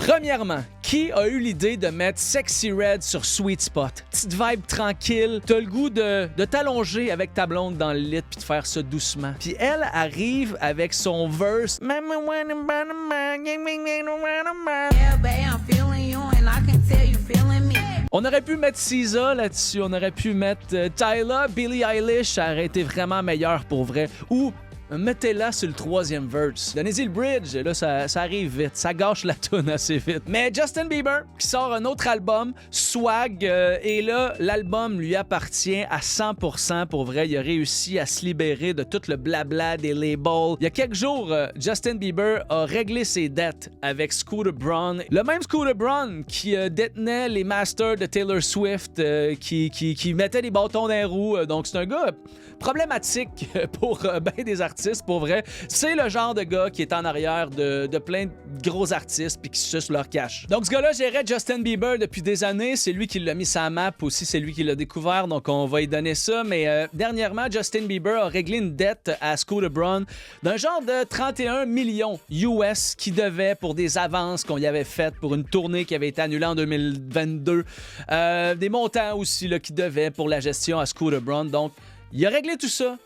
Premièrement, qui a eu l'idée de mettre Sexy Red sur Sweet Spot? Petite vibe tranquille, t'as le goût de t'allonger avec ta blonde dans le lit puis de faire ça doucement. Puis elle arrive avec son verse. On aurait pu mettre SZA là-dessus, on aurait pu mettre Tyler, Billie Eilish, ça aurait été vraiment meilleur pour vrai. Ou mettez-la sur le troisième verse. Donnez-y le bridge, là, ça arrive vite. Ça gâche la toune assez vite. Mais Justin Bieber, qui sort un autre album, Swag, et là, l'album lui appartient à 100% pour vrai. Il a réussi à se libérer de tout le blabla des labels. Il y a quelques jours, Justin Bieber a réglé ses dettes avec Scooter Braun. Le même Scooter Braun qui détenait les masters de Taylor Swift, qui mettait des bâtons dans les roues. Donc, c'est un gars problématique pour ben des artistes. Pour vrai, c'est le genre de gars qui est en arrière de plein de gros artistes puis qui sucent leur cash. Donc ce gars-là gérait Justin Bieber depuis des années, c'est lui qui l'a mis sur la map aussi, c'est lui qui l'a découvert, donc on va y donner ça. Mais dernièrement, Justin Bieber a réglé une dette à Scooter Braun d'un genre de 31 millions US qui devait pour des avances qu'on y avait faites pour une tournée qui avait été annulée en 2022. Des montants aussi là, qui devaient pour la gestion à Scooter Braun. Donc il a réglé tout ça.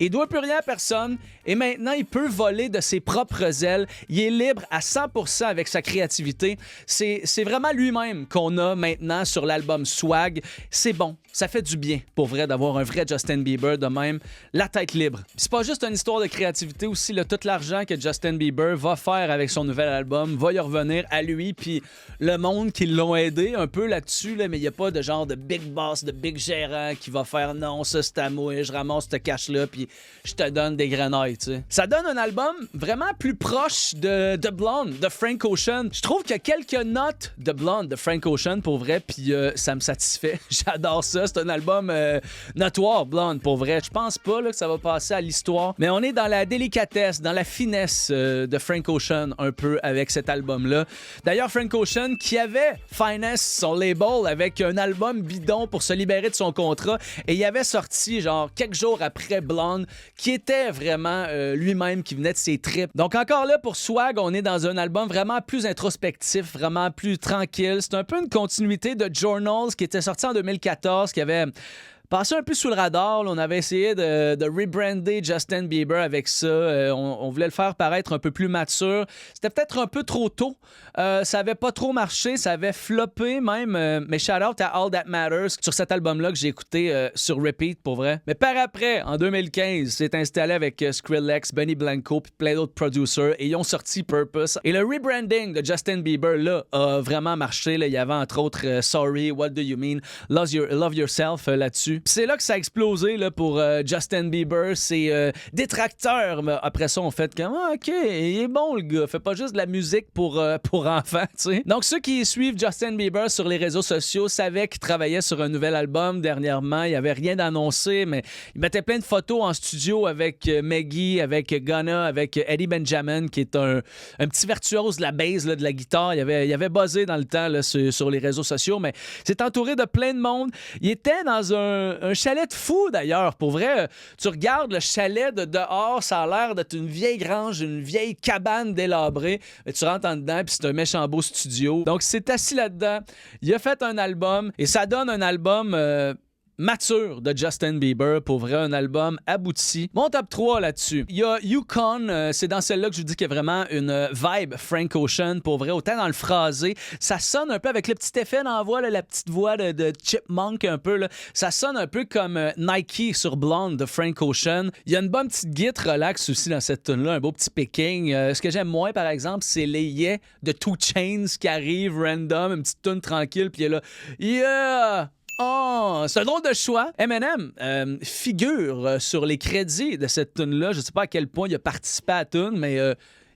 Il doit plus rien à personne et maintenant, il peut voler de ses propres ailes. Il est libre à 100% avec sa créativité. C'est vraiment lui-même qu'on a maintenant sur l'album Swag. C'est bon. Ça fait du bien, pour vrai, d'avoir un vrai Justin Bieber de même, la tête libre. Puis c'est pas juste une histoire de créativité aussi, là, tout l'argent que Justin Bieber va faire avec son nouvel album va y revenir à lui, puis le monde qui l'ont aidé un peu là-dessus, là, mais il n'y a pas de genre de big boss, de big gérant qui va faire « Non, ça c'est à moi, je ramasse ce cash-là, puis je te donne des grenouilles, tu sais. » Ça donne un album vraiment plus proche de Blonde, de Frank Ocean. Je trouve qu'il y a quelques notes de Blonde, de Frank Ocean, pour vrai, puis ça me satisfait. J'adore ça. C'est un album notoire, Blonde, pour vrai. Je pense pas là, que ça va passer à l'histoire, mais on est dans la délicatesse, dans la finesse de Frank Ocean un peu avec cet album-là. D'ailleurs, Frank Ocean qui avait Finesse, son label, avec un album bidon pour se libérer de son contrat, et il avait sorti genre quelques jours après Blonde, qui était vraiment lui-même, qui venait de ses tripes. Donc encore là, pour Swag, on est dans un album vraiment plus introspectif, vraiment plus tranquille. C'est un peu une continuité de Journals qui était sorti en 2014, qui avait passé un peu sous le radar. Là, on avait essayé de rebrander Justin Bieber avec ça. On voulait le faire paraître un peu plus mature. C'était peut-être un peu trop tôt. Ça avait pas trop marché. Ça avait floppé même. Mais shout out à All That Matters sur cet album-là que j'ai écouté sur repeat pour vrai. Mais par après, en 2015, s'est installé avec Skrillex, Benny Blanco puis plein d'autres producers et ils ont sorti Purpose. Et le rebranding de Justin Bieber là a vraiment marché. Là. Il y avait entre autres Sorry, What Do You Mean, Love Yourself là-dessus. Puis c'est là que ça a explosé là, pour Justin Bieber. Ses détracteurs, après ça, ont fait comme OK, il est bon le gars. Fait pas juste de la musique pour enfants, tu sais. Donc, ceux qui suivent Justin Bieber sur les réseaux sociaux savaient qu'il travaillait sur un nouvel album dernièrement. Il n'y avait rien d'annoncé, mais il mettait plein de photos en studio avec Maggie, avec Gunna, avec Eddie Benjamin, qui est un petit virtuose de la bass, là, de la guitare. Il avait buzzé dans le temps là, sur les réseaux sociaux, mais c'est entouré de plein de monde. Il était dans un chalet de fou, d'ailleurs. Pour vrai, tu regardes le chalet de dehors, ça a l'air d'être une vieille grange, une vieille cabane délabrée. Mais tu rentres en dedans, puis c'est un méchant beau studio. Donc, c'est assis là-dedans. Il a fait un album, et ça donne un album mature de Justin Bieber, pour vrai, un album abouti. Mon top 3 là-dessus. Il y a Yukon, c'est dans celle-là que je vous dis qu'il y a vraiment une vibe Frank Ocean, pour vrai, autant dans le phrasé. Ça sonne un peu avec le petit effet d'envoi, là, la petite voix de Chipmunk un peu. Là. Ça sonne un peu comme Nike sur Blonde de Frank Ocean. Il y a une bonne petite guitare relax aussi dans cette tune-là, un beau petit picking. Ce que j'aime moins, par exemple, c'est les yeah de 2 Chainz qui arrivent random, une petite tune tranquille, puis il est là « Yeah! » Oh, c'est un drôle de choix. Eminem figure sur les crédits de cette tune-là. Je sais pas à quel point il a participé à la tune, mais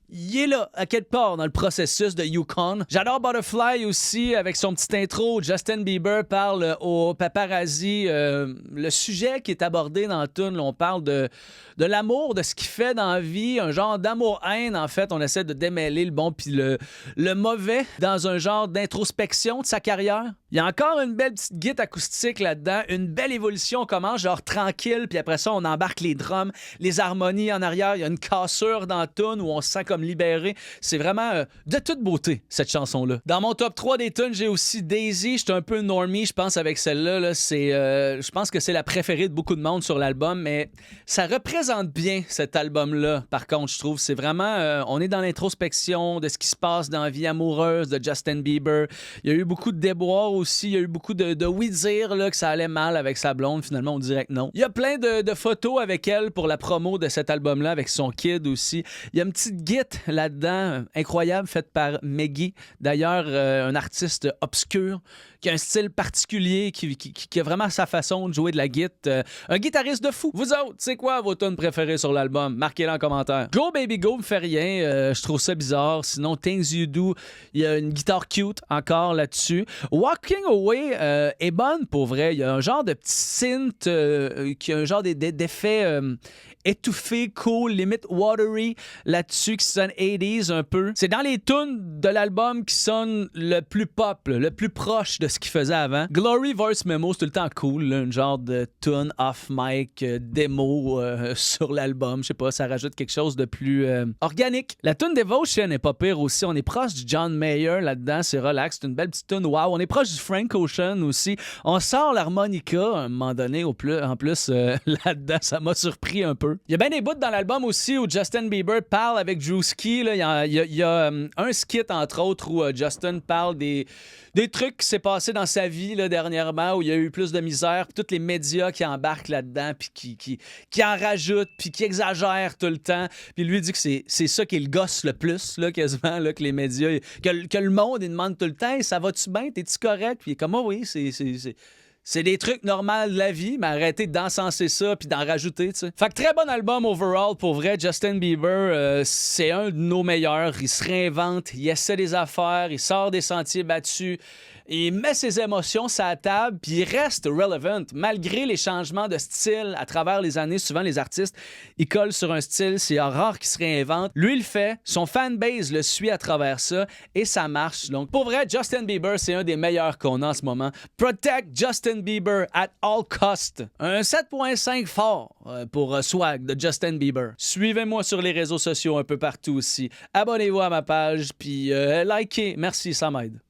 il est là, à quelque part, dans le processus de Yukon. J'adore Butterfly aussi, avec son petit intro. Justin Bieber parle au paparazzi. Le sujet qui est abordé dans la tune, on parle de l'amour, de ce qu'il fait dans la vie, un genre d'amour-haine, en fait. On essaie de démêler le bon puis le mauvais dans un genre d'introspection de sa carrière. Il y a encore une belle petite guitare acoustique là-dedans, une belle évolution. On commence genre tranquille, puis après ça, on embarque les drums, les harmonies en arrière. Il y a une cassure dans la tune où on se sent comme comme libéré. C'est vraiment de toute beauté, cette chanson-là. Dans mon top 3 des tunes, j'ai aussi Daisy. J'étais un peu normie, je pense, avec celle-là. Là. Je pense que c'est la préférée de beaucoup de monde sur l'album, mais ça représente bien cet album-là. Par contre, je trouve, c'est vraiment... on est dans l'introspection de ce qui se passe dans la vie amoureuse de Justin Bieber. Il y a eu beaucoup de déboires aussi. Il y a eu beaucoup de oui-dire là, que ça allait mal avec sa blonde. Finalement, on dirait que non. Il y a plein de photos avec elle pour la promo de cet album-là, avec son kid aussi. Il y a une petite git là-dedans, incroyable, faite par Meggy. D'ailleurs, un artiste obscur qui a un style particulier, qui a vraiment sa façon de jouer de la guitare. Un guitariste de fou. Vous autres, c'est quoi vos tunes préférées sur l'album? Marquez-les en commentaire. Go Baby Go me fait rien. Je trouve ça bizarre. Sinon, Things You Do, il y a une guitare cute encore là-dessus. Walking Away est bonne pour vrai. Il y a un genre de petit synth qui a un genre d'effet étouffé, cool, limite watery là-dessus, qui sonne 80s un peu. C'est dans les tunes de l'album qui sonne le plus pop, là, le plus proche de ce qu'il faisait avant. Glory Voice Memo, c'est tout le temps cool, là, une genre de tune off-mic, démo sur l'album. Je sais pas, ça rajoute quelque chose de plus organique. La tune Devotion est pas pire aussi. On est proche du John Mayer là-dedans, c'est relax, c'est une belle petite tune. Wow, on est proche du Frank Ocean aussi. On sort l'harmonica à un moment donné en plus là-dedans, ça m'a surpris un peu. Il y a bien des bouts dans l'album aussi où Justin Bieber parle avec Drewski. Il y a un skit, entre autres, où Justin parle des trucs qui s'est passé dans sa vie là, dernièrement, où il y a eu plus de misère, puis tous les médias qui embarquent là-dedans, puis qui en rajoutent, puis qui exagèrent tout le temps. Puis lui dit que c'est ça qui le gosse le plus, là, quasiment, là, que les médias, que le monde, il demande tout le temps hey, « ça va-tu bien? T'es-tu correct? » Puis il est comme « oh oui, c'est des trucs normaux de la vie, mais arrêtez d'encenser ça puis d'en rajouter, tu sais. » Fait que très bon album overall, pour vrai. Justin Bieber, c'est un de nos meilleurs. Il se réinvente, il essaie des affaires, il sort des sentiers battus. Il met ses émotions sur la table, puis il reste relevant. Malgré les changements de style à travers les années, souvent les artistes, ils collent sur un style, c'est rare qu'ils se réinventent. Lui, il le fait, son fanbase le suit à travers ça, et ça marche. Donc, pour vrai, Justin Bieber, c'est un des meilleurs qu'on a en ce moment. Protect Justin Bieber at all cost. Un 7.5 fort pour Swag de Justin Bieber. Suivez-moi sur les réseaux sociaux un peu partout aussi. Abonnez-vous à ma page, puis likez. Merci, ça m'aide.